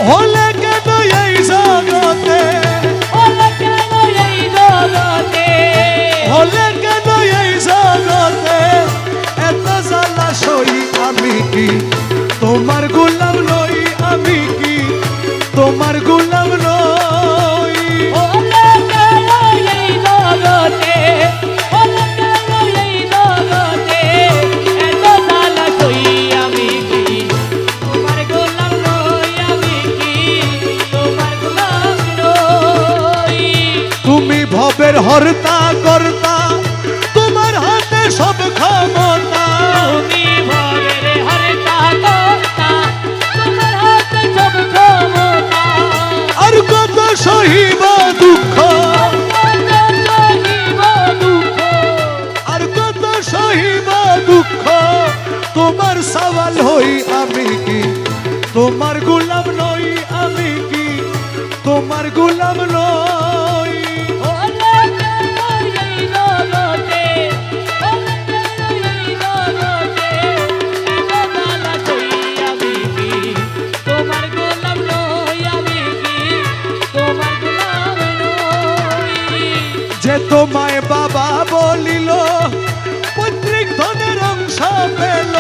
হলে কেন এই জগতে, হলে কেন এই জগতে, হলে কেন এই জগতে এত জ্বালা সই। আমি কি তোমার গোলাম নই, আমি কি তোমার গোলাম নই। হলে কেন এই জগতে, হলে কেন এই জগতে এত জ্বালা সই। আমি কি তোমার গোলাম নই, আমি কি তোমার গোলাম নই। তুমি ভবের হর্তা কর্তা, তোমার হাতে সব ক্ষমতা। তুমি ভবের হর্তা কর্তা, তোমার হাতে সব ক্ষমতা। আর কত সহিব দুঃখ, আর কত সহিব দুঃখ তোমার সওয়াল হই। আমি কি তোমার গোলাম নই, আমি কি তোমার গোলাম নই। হলে কেন এই জগতে, হলে কেন এই জগতে এত জ্বালা সই। আমি কি তোমার গোলাম নই, আমি কি তোমার গোলাম নই। যে তোমায় বাবা বলিল পৈতৃক ধনের অংশ পেল,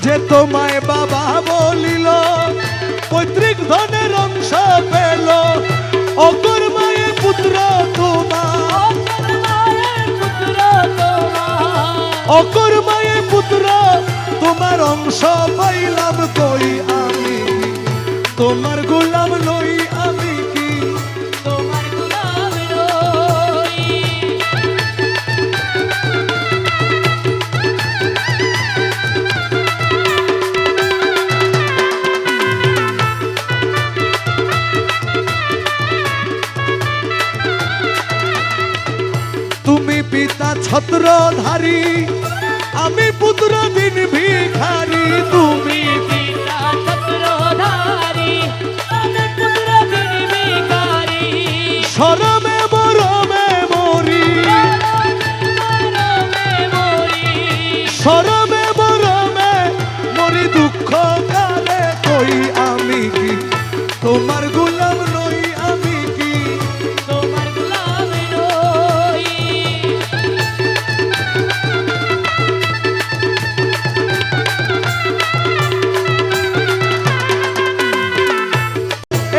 যে তোমায় বাবা বলিল পৈতৃক ধনের অংশ পেল, অকর্মায় পুত্র তোমার, মায়ের পুত্র তোমার, অকর্মায় পুত্র তোমার অংশ পাইলাম কই। আমি কি তোমার গোলাম নই, আমি কি তোমার গোলাম নই। তুমি পিতা ছত্রধারী, আমি পুত্র দিন ভিখারি। তুমি পিতা ছত্রধারী, আমি পুত্র দিন ভিখারি। শরমে মরমে মরি, মরমে মরি, শরমে মরমে মরি দুঃখ কালে কই। আমি কি তোমার গোলাম নই, আমি কি তোমার গোলাম নই।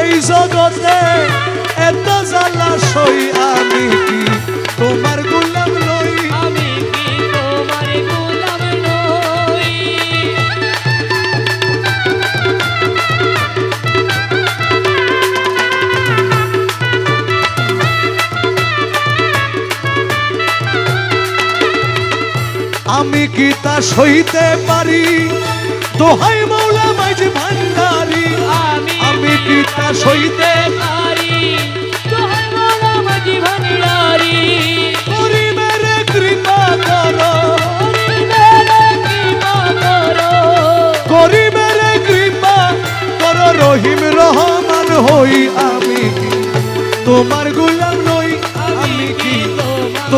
এই জগতে এত জ্বালা সই। আমি কি তোমার গোলাম নই, আমি কি তোমার গোলাম নই। আমি কি তা সইতে পারি, দোহাই মৌলা মাঝ ভান্ডারি। আমি কি তা সইতে পারি, দোহাই মৌলা মাঝি ভান্ডারি। করি মেরে কৃপা করো, করি মেরে কৃপা করো রহিম রহমান হই। আমি কি তোমার গোলাম